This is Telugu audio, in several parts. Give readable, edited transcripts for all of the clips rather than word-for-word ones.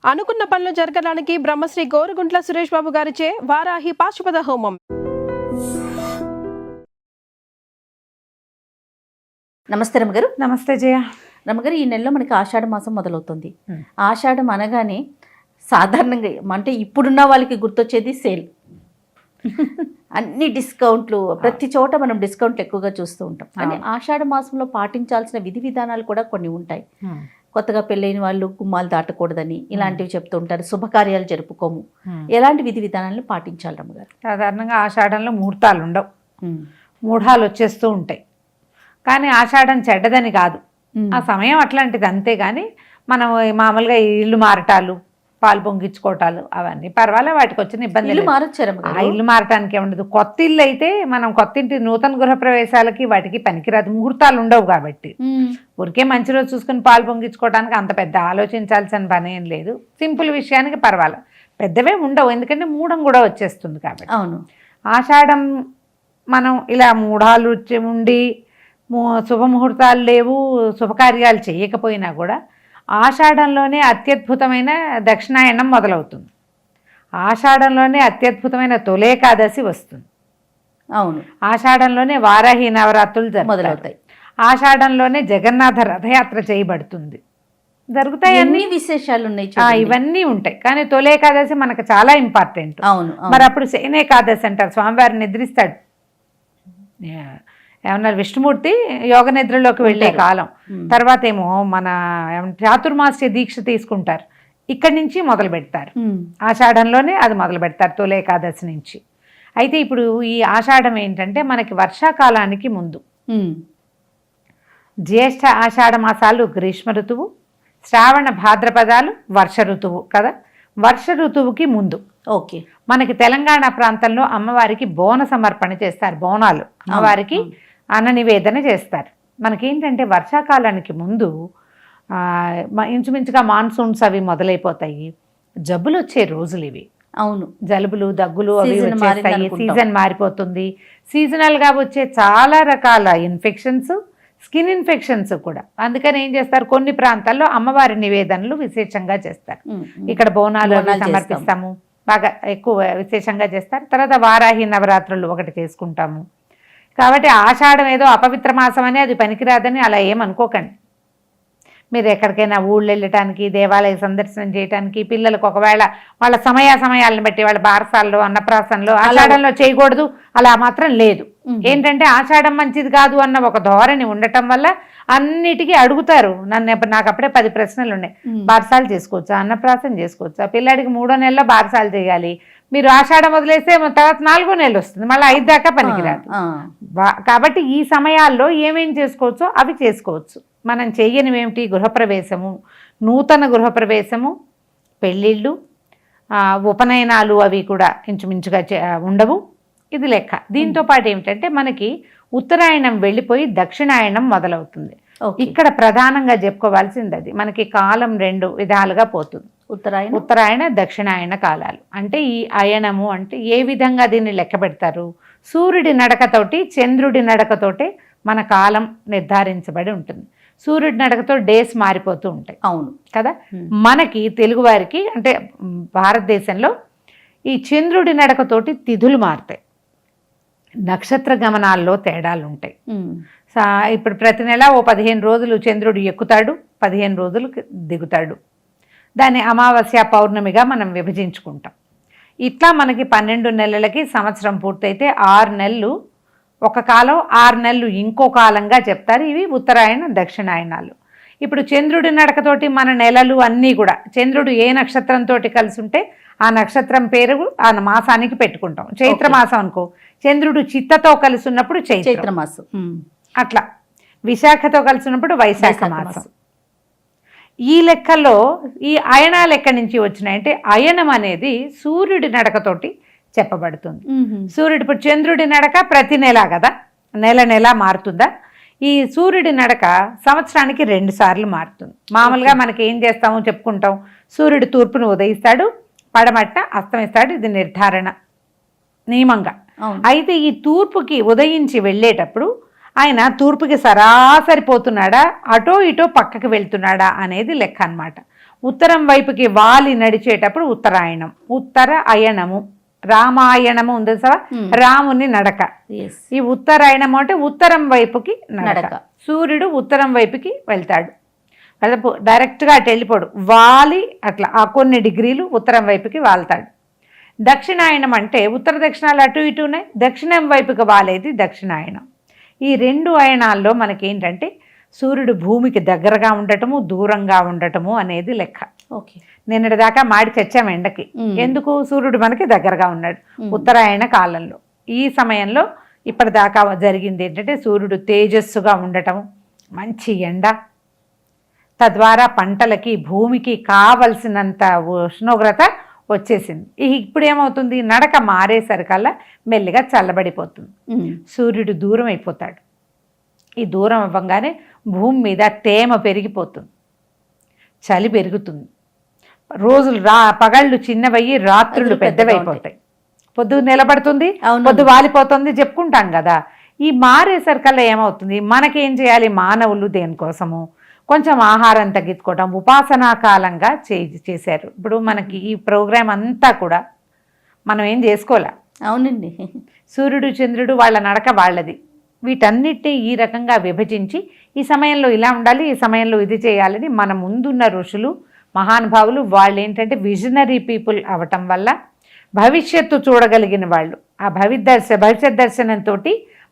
అనుకున్న పనులు జరగడానికి బ్రహ్మశ్రీ గోరుగుంట్ల సురేష్ బాబు గారిచే వారాహి పాశుపత హోమం. నమస్తే రమ్మగారు. నమస్తే జయ. రమ్మగారు, ఈ నెలలో మనకి ఆషాఢ మాసం మొదలవుతుంది. ఆషాఢం అనగానే సాధారణంగా అంటే ఇప్పుడున్న వాళ్ళకి గుర్తొచ్చేది సేల్. అన్ని డిస్కౌంట్లు, ప్రతి చోట మనం డిస్కౌంట్లు ఎక్కువగా చూస్తూ ఉంటాం. కానీ ఆషాఢ మాసంలో పాటించాల్సిన విధి విధానాలు కూడా కొన్ని ఉంటాయి. కొత్తగా పెళ్ళైన వాళ్ళు గుమ్మాలు దాటకూడదని ఇలాంటివి చెప్తూ ఉంటారు. శుభకార్యాలు జరుపుకోము. ఎలాంటి విధి విధానాలను పాటించాలి రమ్మగారు? సాధారణంగా ఆషాఢంలో ముహూర్తాలు ఉండవు, మూఢాలు వచ్చేస్తూ ఉంటాయి. కానీ ఆషాఢం చెడ్డదని కాదు, ఆ సమయం అట్లాంటిది. అంతేగాని మనం మామూలుగా ఇల్లు మారటాలు, పాలు పొంగించుకోవటాలు అవన్నీ పర్వాలే, వాటికి వచ్చిన ఇబ్బంది. ఇల్లు మారొచ్చారు, ఇల్లు మారటానికి ఏముండదు. కొత్త ఇల్లు అయితే మనం కొత్త ఇంటి నూతన గృహ ప్రవేశాలకి వాటికి పనికిరాదు, ముహూర్తాలు ఉండవు కాబట్టి. ఊరికే మంచి రోజు చూసుకుని పాలు పొంగించుకోవడానికి అంత పెద్ద ఆలోచించాల్సిన పని ఏం లేదు. సింపుల్ విషయానికి పర్వాలేదు, పెద్దవే ఉండవు. ఎందుకంటే మూఢం కూడా వచ్చేస్తుంది కాబట్టి. అవును, ఆషాఢం మనం ఇలా మూఢాలు ఉండి శుభముహూర్తాలు లేవు, శుభకార్యాలు చేయకపోయినా కూడా ఆషాఢంలోనే అత్యద్భుతమైన దక్షిణాయనం మొదలవుతుంది. ఆషాఢంలోనే అత్యద్భుతమైన తొలేకాదశి వస్తుంది. అవును, ఆషాఢంలోనే వారాహి నవరాత్రులు మొదలవుతాయి. ఆషాఢంలోనే జగన్నాథ రథయాత్ర చేయబడుతుంది. జరుగుతాయి, అన్ని విశేషాలు ఉన్నాయి, ఇవన్నీ ఉంటాయి. కానీ తొలేకాదశి మనకు చాలా ఇంపార్టెంట్. అవును, మరి అప్పుడు శయనేకాదశి అంటారు, స్వామివారిని నిద్రిస్తాడు. ఏమన్నారు, విష్ణుమూర్తి యోగ నిద్రలోకి వెళ్ళే కాలం. తర్వాత ఏమో మన చాతుర్మాస్య దీక్ష తీసుకుంటారు, ఇక్కడి నుంచి మొదలు పెడతారు. ఆషాఢంలోనే అది మొదలు పెడతారు, తొలి ఏకాదశి నుంచి. అయితే ఇప్పుడు ఈ ఆషాఢం ఏంటంటే మనకి వర్షాకాలానికి ముందు. జ్యేష్ఠ ఆషాఢ మాసాలు గ్రీష్మ ఋతువు, శ్రావణ భాద్రపదాలు వర్ష ఋతువు కదా. వర్ష ఋతువుకి ముందు ఓకే, మనకి తెలంగాణ ప్రాంతంలో అమ్మవారికి బోన సమర్పణ చేస్తారు. బోనాలు అమ్మవారికి అన్న నివేదన చేస్తారు. మనకేంటంటే వర్షాకాలానికి ముందు ఇంచుమించుగా మాన్సూన్స్ అవి మొదలైపోతాయి, జబ్బులు వచ్చే రోజులు ఇవి. అవును, జలుబులు దగ్గులు అవి వచ్చేస్తాయి, సీజన్ మారిపోతుంది. సీజనల్గా వచ్చే చాలా రకాల ఇన్ఫెక్షన్స్, స్కిన్ ఇన్ఫెక్షన్స్ కూడా. అందుకని ఏం చేస్తారు, కొన్ని ప్రాంతాల్లో అమ్మవారి నివేదనలు విశేషంగా చేస్తారు. ఇక్కడ బోనాలు సమర్పిస్తాము, బాగా ఎక్కువ విశేషంగా చేస్తారు. తర్వాత వారాహి నవరాత్రులు ఒకటి చేసుకుంటాము. కాబట్టి ఆషాఢం ఏదో అపవిత్ర మాసం అని, అది పనికిరాదని అలా ఏమనుకోకండి. మీరు ఎక్కడికైనా ఊళ్ళు వెళ్ళటానికి, దేవాలయ సందర్శనం చేయడానికి, పిల్లలకు ఒకవేళ వాళ్ళ సమయాలను బట్టి వాళ్ళ బారసాల్లో, అన్నప్రాసనలో ఆషాఢంలో చేయకూడదు అలా మాత్రం లేదు. ఏంటంటే ఆషాఢం మంచిది కాదు అన్న ఒక ధోరణి ఉండటం వల్ల అన్నిటికీ అడుగుతారు నన్ను. నాకు అప్పుడే 10 ప్రశ్నలు ఉన్నాయి. బారసాలు చేసుకోవచ్చా, అన్నప్రాసన చేసుకోవచ్చా, పిల్లాడికి 3వ నెలలో బారసాలు చేయాలి, మీరు ఆషాఢం వదిలేస్తే తర్వాత 4వ నెల వస్తుంది, మళ్ళీ 5 దాకా పనికిరాదు. కాబట్టి ఈ సమయాల్లో ఏమేం చేసుకోవచ్చో అవి చేసుకోవచ్చు. మనం చెయ్యనివి ఏమిటి, గృహప్రవేశము, నూతన గృహప్రవేశము, పెళ్ళిళ్ళు, ఉపనయనాలు అవి కూడా ఇంచుమించుగా ఉండవు. ఇది లెక్క. దీంతో పాటు ఏమిటంటే మనకి ఉత్తరాయణం వెళ్ళిపోయి దక్షిణాయనం మొదలవుతుంది. ఇక్కడ ప్రధానంగా చెప్పుకోవాల్సింది అది. మనకి కాలం 2 విధాలుగా పోతుంది, ఉత్తరాయణ దక్షిణాయన కాలాలు. అంటే ఈ అయనము అంటే ఏ విధంగా దీన్ని లెక్క పెడతారు, సూర్యుడి నడకతోటి చంద్రుడి నడకతోటి మన కాలం నిర్ధారించబడి ఉంటుంది. సూర్యుడి నడకతో డేస్ మారిపోతూ ఉంటాయి. అవును కదా. మనకి తెలుగువారికి అంటే భారతదేశంలో ఈ చంద్రుడి నడకతోటి తిథులు మారుతాయి, నక్షత్ర గమనాల్లో తేడాలు ఉంటాయి. ఇప్పుడు ప్రతి నెల ఓ 15 రోజులు చంద్రుడు ఎక్కుతాడు, 15 రోజులు దిగుతాడు. దాన్ని అమావాస్య పౌర్ణమిగా మనం విభజించుకుంటాం. ఇట్లా మనకి 12 నెలలకి సంవత్సరం పూర్తయితే 6 నెలలు ఒక కాలం, 6 నెలలు ఇంకో కాలంగా చెప్తారు. ఇవి ఉత్తరాయణ దక్షిణాయనాలు. ఇప్పుడు చంద్రుడి నడకతోటి మన నెలలు అన్నీ కూడా చంద్రుడు ఏ నక్షత్రంతో కలిసి ఉంటే ఆ నక్షత్రం పేరు ఆ మాసానికి పెట్టుకుంటాం. చైత్రమాసం అనుకో, చంద్రుడు చిత్తతో కలిసి ఉన్నప్పుడు చైత్రమాసం. అట్లా విశాఖతో కలిసి ఉన్నప్పుడు వైశాఖ మాసం. ఈ లెక్కల్లో ఈ అయనాలు ఎక్కడి నుంచి వచ్చినాయంటే, అయనం అనేది సూర్యుడి నడకతోటి చెప్పబడుతుంది. సూర్యుడు ఇప్పుడు చంద్రుడి నడక ప్రతి నెల కదా, నెల మారుతుందా? ఈ సూర్యుడి నడక సంవత్సరానికి 2 సార్లు మారుతుంది. మామూలుగా మనకి ఏం చేస్తామో చెప్పుకుంటాం, సూర్యుడు తూర్పును ఉదయిస్తాడు, పడమట్ట అస్తమిస్తాడు. ఇది నిర్ధారణ నియమంగా. అయితే ఈ తూర్పుకి ఉదయించి వెళ్ళేటప్పుడు ఆయన తూర్పుకి సరాసరి పోతున్నాడా, అటో ఇటో పక్కకి వెళ్తున్నాడా అనేది లెక్క అన్నమాట. ఉత్తరం వైపుకి వాలి నడిచేటప్పుడు ఉత్తరాయణం. ఉత్తర అయనము, రామాయణము ఉంది సార్, రాముని నడక. ఈ ఉత్తరాయణము అంటే ఉత్తరం వైపుకి నడక. సూర్యుడు ఉత్తరం వైపుకి వెళ్తాడు, డైరెక్ట్గా అటు వెళ్ళిపోడు, వాలి అట్లా ఆ కొన్ని డిగ్రీలు ఉత్తరం వైపుకి వాళ్తాడు. దక్షిణాయనం అంటే ఉత్తర దక్షిణాలు అటు ఇటు ఉన్నాయి, దక్షిణం వైపుకి వాలేది దక్షిణాయనం. ఈ రెండు అయనాల్లో మనకేంటంటే సూర్యుడు భూమికి దగ్గరగా ఉండటము, దూరంగా ఉండటము అనేది లెక్క. ఓకే, నిన్నటి దాకా మాడి చచ్చాం ఎండకి. ఎందుకు? సూర్యుడు మనకి దగ్గరగా ఉన్నాడు ఉత్తరాయణ కాలంలో. ఈ సమయంలో ఇప్పటిదాకా జరిగింది ఏంటంటే సూర్యుడు తేజస్సుగా ఉండటము, మంచి ఎండ, తద్వారా పంటలకి భూమికి కావలసినంత ఉష్ణోగ్రత వచ్చేసింది. ఇప్పుడు ఏమవుతుంది? నడక మారేసరికల్లా మెల్లిగా చల్లబడిపోతుంది, సూర్యుడు దూరం అయిపోతాడు. ఈ దూరం అవ్వగానే భూమి మీద తేమ పెరిగిపోతుంది, చలి పెరుగుతుంది, రోజులు పగళ్ళు చిన్నవయ్యి రాత్రులు పెద్దవైపోతాయి, పొద్దు నిలబడుతుంది, పొద్దు వాలిపోతుంది చెప్పుకుంటాం కదా. ఈ మారేసరికల్లా ఏమవుతుంది? మనకేం చేయాలి? మానవులు దేనికోసము కొంచెం ఆహారం తగ్గించుకోవటం ఉపాసనా కాలంగా చేశారు. ఇప్పుడు మనకి ఈ ప్రోగ్రాం అంతా కూడా మనం ఏం చేసుకోలే. అవునండి, సూర్యుడు చంద్రుడు వాళ్ళ నడక వాళ్ళది. వీటన్నిటినీ ఈ రకంగా విభజించి ఈ సమయంలో ఇలా ఉండాలి, ఈ సమయంలో ఇది చేయాలని మన ముందున్న ఋషులు మహానుభావులు వాళ్ళు ఏంటంటే విజనరీ పీపుల్ అవటం వల్ల భవిష్యత్తు చూడగలిగిన వాళ్ళు. ఆ భవిష్యత్ దర్శనంతో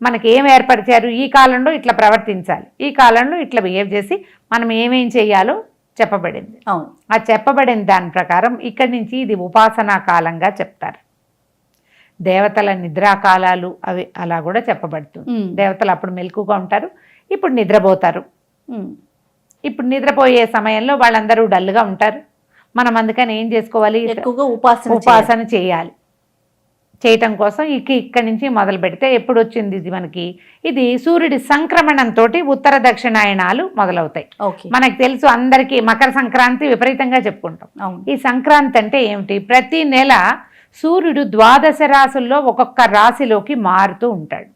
మనకి ఏం ఏర్పరిచారు? ఈ కాలంలో ఇట్లా ప్రవర్తించాలి, ఈ కాలంలో ఇట్లా బిహేవ్ చేసి మనం ఏమేం చేయాలో చెప్పబడింది. అవును, ఆ చెప్పబడిన దాని ప్రకారం ఇక్కడి నుంచి ఇది ఉపాసనా కాలంగా చెప్తారు. దేవతల నిద్రాకాలాలు అవి అలా కూడా చెప్పబడుతుంది. దేవతలు అప్పుడు మెలకుగా ఉంటారు, ఇప్పుడు నిద్రపోతారు. ఇప్పుడు నిద్రపోయే సమయంలో వాళ్ళందరూ డల్గా ఉంటారు. మనం అందుకని ఏం చేసుకోవాలి? ఎక్కువగా ఉపాసన చేయాలి. చేయటం కోసం ఇక్కడి నుంచి మొదలు పెడితే ఎప్పుడు వచ్చింది ఇది మనకి? ఇది సూర్యుడి సంక్రమణంతో ఉత్తర దక్షిణాయనాలు మొదలవుతాయి. మనకు తెలుసు అందరికీ మకర సంక్రాంతి విపరీతంగా చెప్పుకుంటాం. ఈ సంక్రాంతి అంటే ఏమిటి? ప్రతి నెల సూర్యుడు 12 రాశుల్లో ఒక్కొక్క రాశిలోకి మారుతూ ఉంటాడు.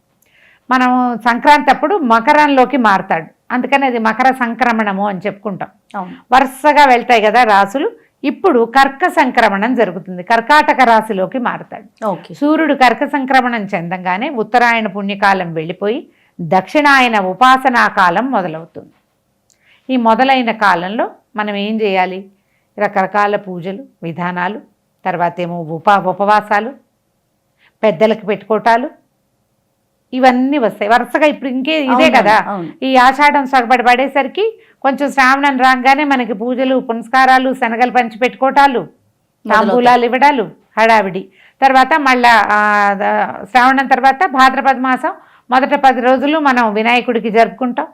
మనం సంక్రాంతి అప్పుడు మకరంలోకి మారుతాడు, అందుకని అది మకర సంక్రమణము అని చెప్పుకుంటాం. వరుసగా వెళ్తాయి కదా రాశులు. ఇప్పుడు కర్క సంక్రమణం జరుగుతుంది, కర్కాటక రాశిలోకి మారుతాడు. సూర్యుడు కర్క సంక్రమణం చెందంగానే ఉత్తరాయణ పుణ్యకాలం వెళ్ళిపోయి దక్షిణాయన ఉపాసనా కాలం మొదలవుతుంది. ఈ మొదలైన కాలంలో మనం ఏం చేయాలి? రకరకాల పూజలు విధానాలు, తర్వాత ఏమో ఉపవాసాలు, పెద్దలకు పెట్టుకోవటాలు, ఇవన్నీ వస్తాయి వరుసగా. ఇప్పుడు ఇదే కదా, ఈ ఆషాఢం సగబడి పడేసరికి కొంచెం శ్రావణం రాగానే మనకి పూజలు పునస్కారాలు, శనగలు పంచి పెట్టుకోవటాలు, తాంబూలాలు ఇవ్వడాలు, హడావిడి. తర్వాత మళ్ళా శ్రావణం తర్వాత భాద్రపద మాసం మొదట 10 రోజులు మనం వినాయకుడికి జరుపుకుంటాం.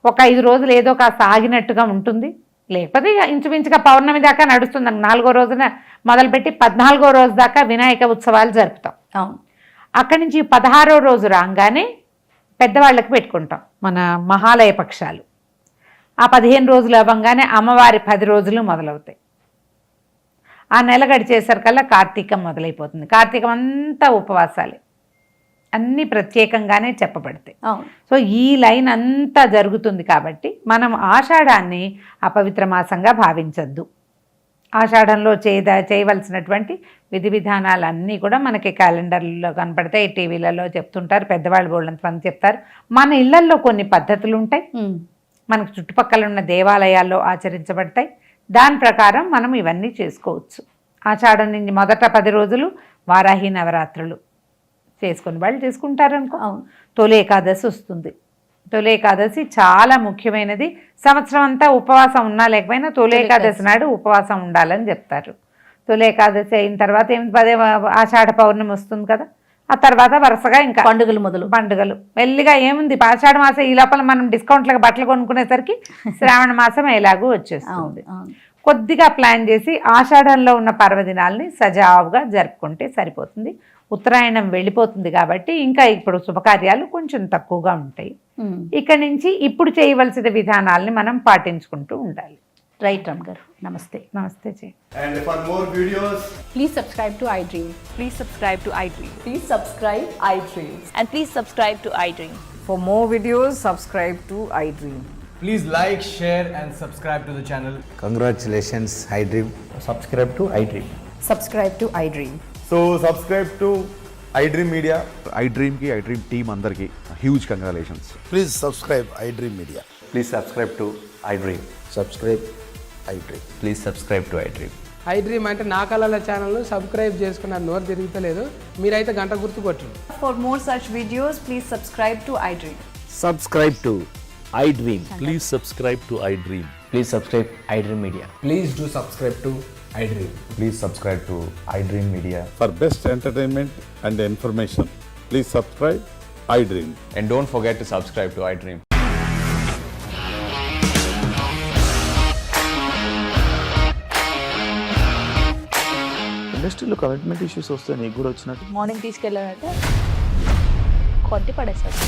ఒక 5 రోజులు ఏదో కాస్త ఆగినట్టుగా ఉంటుంది, లేకపోతే ఇంచుమించుగా పౌర్ణమి దాకా నడుస్తుంది. 4వ రోజున మొదలుపెట్టి 14వ రోజు దాకా వినాయక ఉత్సవాలు జరుపుతాం. అక్కడి నుంచి 16వ రోజు రాగానే పెద్దవాళ్ళకి పెట్టుకుంటాం మన మహాలయ పక్షాలు. ఆ 15 రోజులు అవ్వగానే అమ్మవారి 10 రోజులు మొదలవుతాయి. ఆ నెల గడిచేసరికల్లా కార్తీకం మొదలైపోతుంది. కార్తీకం అంతా ఉపవాసాలే, అన్నీ ప్రత్యేకంగానే చెప్పబడతాయి. సో ఈ లైన్ అంతా జరుగుతుంది కాబట్టి మనం ఆషాఢాన్ని అపవిత్ర మాసంగా భావించద్దు. ఆషాఢంలో చేయవలసినటువంటి విధి విధానాలన్నీ కూడా మనకి క్యాలెండర్లలో కనపడతాయి, టీవీలలో చెప్తుంటారు, పెద్దవాళ్ళు బోళ్ళంత మంది చెప్తారు. మన ఇళ్లల్లో కొన్ని పద్ధతులు ఉంటాయి, మనకు చుట్టుపక్కల ఉన్న దేవాలయాల్లో ఆచరించబడతాయి. దాని ప్రకారం మనం ఇవన్నీ చేసుకోవచ్చు. ఆషాఢం నుంచి మొదట 10 రోజులు వారాహి నవరాత్రులు చేసుకుని వాళ్ళు చేసుకుంటారనుకో. తొలి ఏకాదశి వస్తుంది. తొలి ఏకాదశి చాలా ముఖ్యమైనది. సంవత్సరం అంతా ఉపవాసం ఉన్నా లేకపోయినా తొలి ఏకాదశి నాడు ఉపవాసం ఉండాలని చెప్తారు. తొలి ఏకాదశి అయిన తర్వాత ఆషాఢ పౌర్ణమి వస్తుంది కదా, ఆ తర్వాత వరుసగా ఇంకా పండుగలు మెల్లిగా ఏముంది. ఆషాఢ మాసం ఈ లోపల మనం డిస్కౌంట్లకు బట్టలు కొనుక్కునేసరికి శ్రావణ మాసం ఎలాగూ వచ్చేస్తుంది. కొద్దిగా ప్లాన్ చేసి ఆషాఢంలో ఉన్న పర్వదినాల్ని సజావుగా జరుపుకుంటే సరిపోతుంది. ఉత్తరాయణం వెళ్ళిపోతుంది కాబట్టి ఇంకా ఇప్పుడు శుభకార్యాలు కొంచెం తక్కువగా ఉంటాయి. ఇక్కడి నుంచి ఇప్పుడు చేయవలసిన విధానాలని మనం పాటించుకుంటూ ఉండాలి. రైట్ రామ్ గారు, నమస్తే. నమస్తే G. And for more videos, please subscribe to iDream. Please subscribe to iDream. Please subscribe iDream. And please subscribe to iDream. For more videos, subscribe to iDream. Please like, share, and subscribe to the channel. Congratulations, iDream. Subscribe to iDream. Subscribe to iDream. So subscribe to iDream Media. iDream కి iDream టీమ్ అందరికి huge congratulations. Please subscribe iDream Media. Please subscribe to iDream. Subscribe iDream. Please subscribe to iDream. iDream అంటే నా కళల ఛానల్ సబ్స్క్రైబ్ చేసుకున్న నోరు తిరుగుతలేదు, మీరైతే గంట గుర్తు కొట్టండి. For more such videos, please subscribe to iDream. Subscribe to iDream. Please subscribe to iDream. Please subscribe iDream Media. Please do subscribe to iDream. Please subscribe to iDream Media. For best entertainment and information, please subscribe iDream. And don't forget to subscribe to iDream. ఇండస్ట్రీలో కమిట్మెంట్ ఇష్యూస్ వస్తే నీకు కూడా వచ్చినట్టు. మార్నింగ్ తీసుకెళ్ళాడంటే కొట్టి పడేశాడు.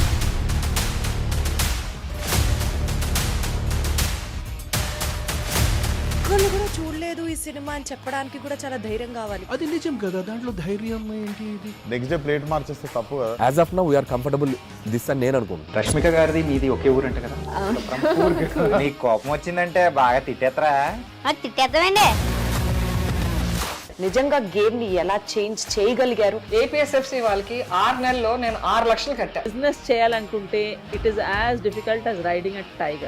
ఒక్కళ్ళు కూడా చూడలేదు ఈ సినిమా అని చెప్పడానికి కూడా చాలా ధైర్యం కావాలి. అది నిజం కదా, దాంట్లో ధైర్యం ఏంటి ఇది? నెక్స్ట్ డే ప్లేట్ మార్చేస్తే తప్పు కదా. As of now we're comfortable this అని నేను అనుకుంటున్నాను. రష్మిక గారిది మీది ఒకే ఊరు అంట కదా? నీకు కోపం వచ్చిందంటే బాగా తిట్టేత్తరా? తిట్టేద్దామండి. నిజంగా గేమ్ ని ఎలా చేంజ్ చేయగలిగారు? ఏపీఎస్ఎఫ్సి వాళ్ళకి 6 నెలల్లో నేను 6 లక్షలు కట్టా. బిజినెస్ చేయాలనుకుంటే it is as difficult as riding a tiger.